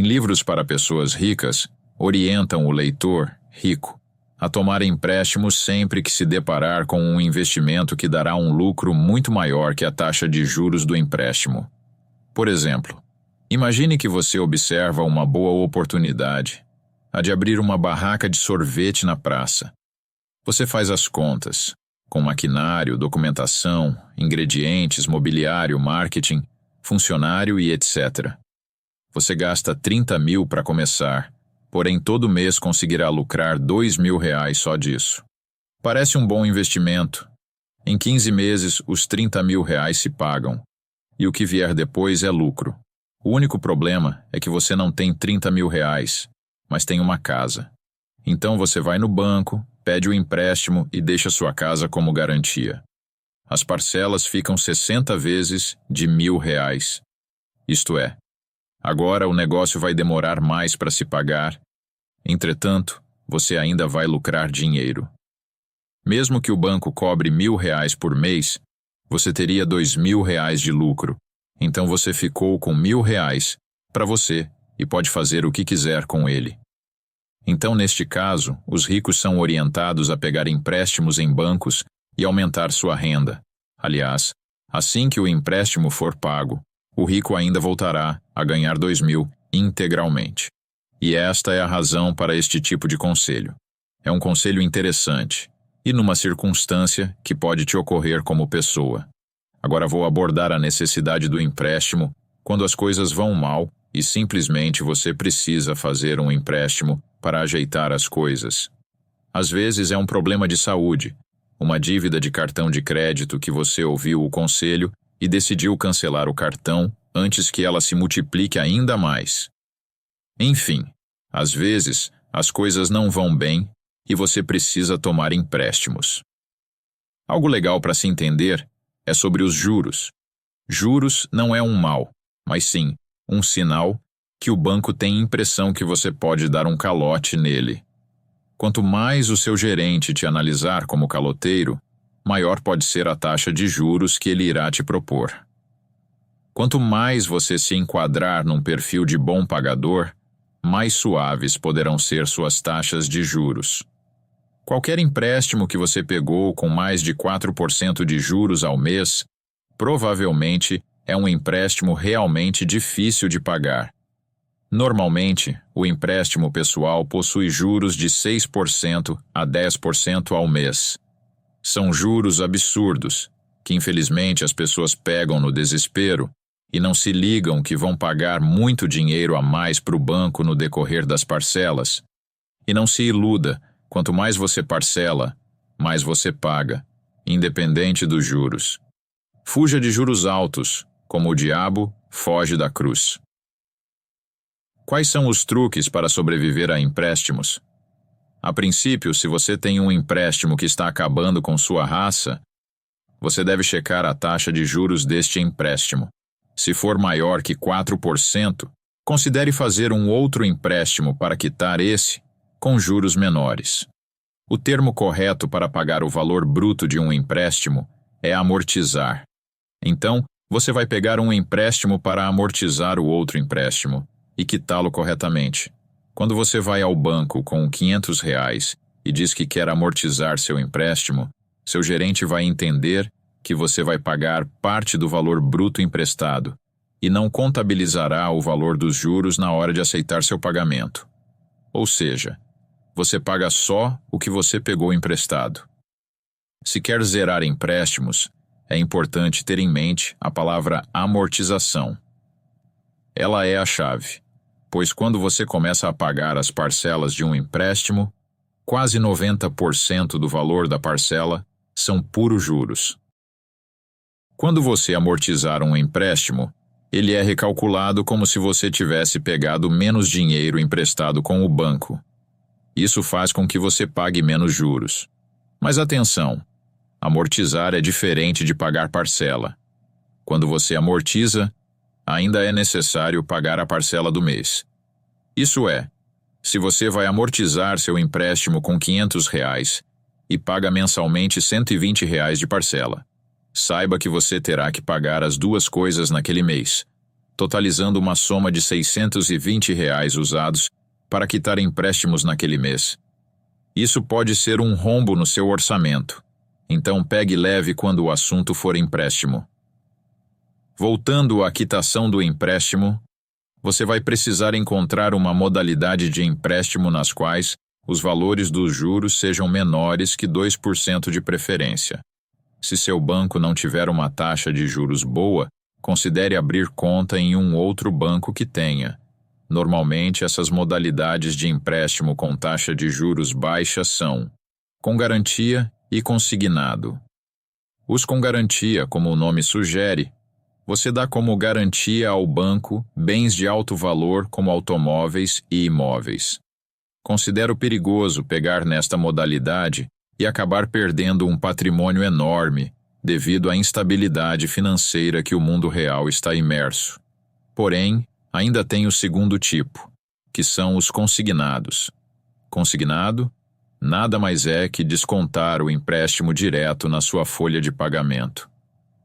livros para pessoas ricas, orientam o leitor rico a tomar empréstimos sempre que se deparar com um investimento que dará um lucro muito maior que a taxa de juros do empréstimo. Por exemplo, imagine que você observa uma boa oportunidade, a de abrir uma barraca de sorvete na praça. Você faz as contas, com maquinário, documentação, ingredientes, mobiliário, marketing, funcionário e etc. Você gasta 30 mil para começar, porém todo mês conseguirá lucrar 2 mil reais só disso. Parece um bom investimento. Em 15 meses, os 30 mil reais se pagam, e o que vier depois é lucro. O único problema é que você não tem 30 mil reais, mas tem uma casa. Então você vai no banco, pede o empréstimo e deixa sua casa como garantia. As parcelas ficam 60 vezes de R$ 1.000. Isto é, agora o negócio vai demorar mais para se pagar. Entretanto, você ainda vai lucrar dinheiro. Mesmo que o banco cobre R$ 1.000 por mês, você teria R$ 2.000 de lucro. Então você ficou com R$ 1.000 para você e pode fazer o que quiser com ele. Então, neste caso, os ricos são orientados a pegar empréstimos em bancos e aumentar sua renda. Aliás, assim que o empréstimo for pago, o rico ainda voltará a ganhar 2.000 integralmente. E esta é a razão para este tipo de conselho. É um conselho interessante e numa circunstância que pode te ocorrer como pessoa. Agora vou abordar a necessidade do empréstimo quando as coisas vão mal e simplesmente você precisa fazer um empréstimo para ajeitar as coisas. Às vezes é um problema de saúde, uma dívida de cartão de crédito que você ouviu o conselho e decidiu cancelar o cartão antes que ela se multiplique ainda mais. Enfim, às vezes as coisas não vão bem e você precisa tomar empréstimos. Algo legal para se entender é sobre os juros. Juros não é um mal, mas sim um sinal que o banco tem impressão que você pode dar um calote nele. Quanto mais o seu gerente te analisar como caloteiro, maior pode ser a taxa de juros que ele irá te propor. Quanto mais você se enquadrar num perfil de bom pagador, mais suaves poderão ser suas taxas de juros. Qualquer empréstimo que você pegou com mais de 4% de juros ao mês, provavelmente é um empréstimo realmente difícil de pagar. Normalmente, o empréstimo pessoal possui juros de 6% a 10% ao mês. São juros absurdos, que infelizmente as pessoas pegam no desespero e não se ligam que vão pagar muito dinheiro a mais para o banco no decorrer das parcelas. E não se iluda, quanto mais você parcela, mais você paga, independente dos juros. Fuja de juros altos, como o diabo foge da cruz. Quais são os truques para sobreviver a empréstimos? A princípio, se você tem um empréstimo que está acabando com sua raça, você deve checar a taxa de juros deste empréstimo. Se for maior que 4%, considere fazer um outro empréstimo para quitar esse com juros menores. O termo correto para pagar o valor bruto de um empréstimo é amortizar. Então, você vai pegar um empréstimo para amortizar o outro empréstimo e quitá-lo corretamente. Quando você vai ao banco com R$ 500 e diz que quer amortizar seu empréstimo, seu gerente vai entender que você vai pagar parte do valor bruto emprestado e não contabilizará o valor dos juros na hora de aceitar seu pagamento. Ou seja, você paga só o que você pegou emprestado. Se quer zerar empréstimos, é importante ter em mente a palavra amortização. Ela é a chave, pois quando você começa a pagar as parcelas de um empréstimo, quase 90% do valor da parcela são puros juros. Quando você amortizar um empréstimo, ele é recalculado como se você tivesse pegado menos dinheiro emprestado com o banco. Isso faz com que você pague menos juros. Mas atenção, amortizar é diferente de pagar parcela. Quando você amortiza, ainda é necessário pagar a parcela do mês. Isso é, se você vai amortizar seu empréstimo com R$ 500 e paga mensalmente R$ 120 de parcela, saiba que você terá que pagar as duas coisas naquele mês, totalizando uma soma de R$ 620 usados para quitar empréstimos naquele mês. Isso pode ser um rombo no seu orçamento, então pegue leve quando o assunto for empréstimo. Voltando à quitação do empréstimo, você vai precisar encontrar uma modalidade de empréstimo nas quais os valores dos juros sejam menores que 2% de preferência. Se seu banco não tiver uma taxa de juros boa, considere abrir conta em um outro banco que tenha. Normalmente, essas modalidades de empréstimo com taxa de juros baixa são com garantia e consignado. Os com garantia, como o nome sugere, você dá como garantia ao banco bens de alto valor como automóveis e imóveis. Considero perigoso pegar nesta modalidade e acabar perdendo um patrimônio enorme devido à instabilidade financeira que o mundo real está imerso. Porém, ainda tem o segundo tipo, que são os consignados. Consignado nada mais é que descontar o empréstimo direto na sua folha de pagamento.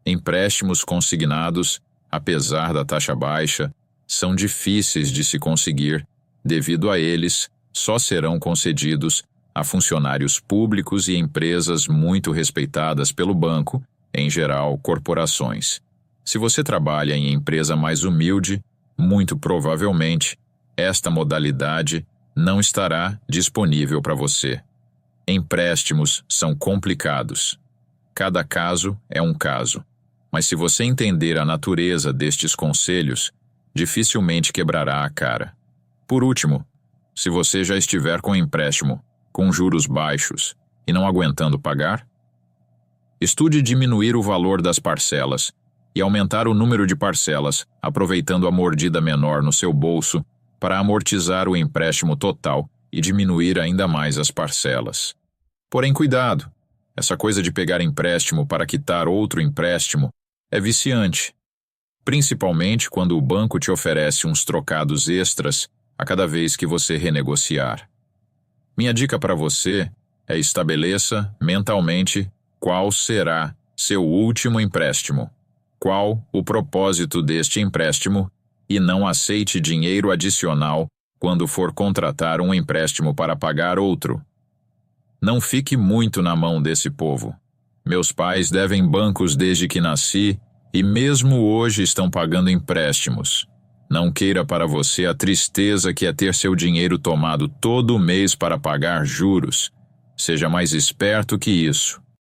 Empréstimos consignados, apesar da taxa baixa, são difíceis de se conseguir, devido a eles só serão concedidos a funcionários públicos e empresas muito respeitadas pelo banco, em geral corporações. Se você trabalha em empresa mais humilde, muito provavelmente, esta modalidade não estará disponível para você. Empréstimos são complicados. Cada caso é um caso. Mas se você entender a natureza destes conselhos, dificilmente quebrará a cara. Por último, se você já estiver com empréstimo, com juros baixos e não aguentando pagar, estude diminuir o valor das parcelas e aumentar o número de parcelas, aproveitando a mordida menor no seu bolso para amortizar o empréstimo total e diminuir ainda mais as parcelas. Porém, cuidado! Essa coisa de pegar empréstimo para quitar outro empréstimo é viciante, principalmente quando o banco te oferece uns trocados extras a cada vez que você renegociar. Minha dica para você é estabeleça mentalmente qual será seu último empréstimo, qual o propósito deste empréstimo e não aceite dinheiro adicional quando for contratar um empréstimo para pagar outro. Não fique muito na mão desse povo. Meus pais devem bancos desde que nasci e mesmo hoje estão pagando empréstimos. Não queira para você a tristeza que é ter seu dinheiro tomado todo mês para pagar juros. Seja mais esperto que isso.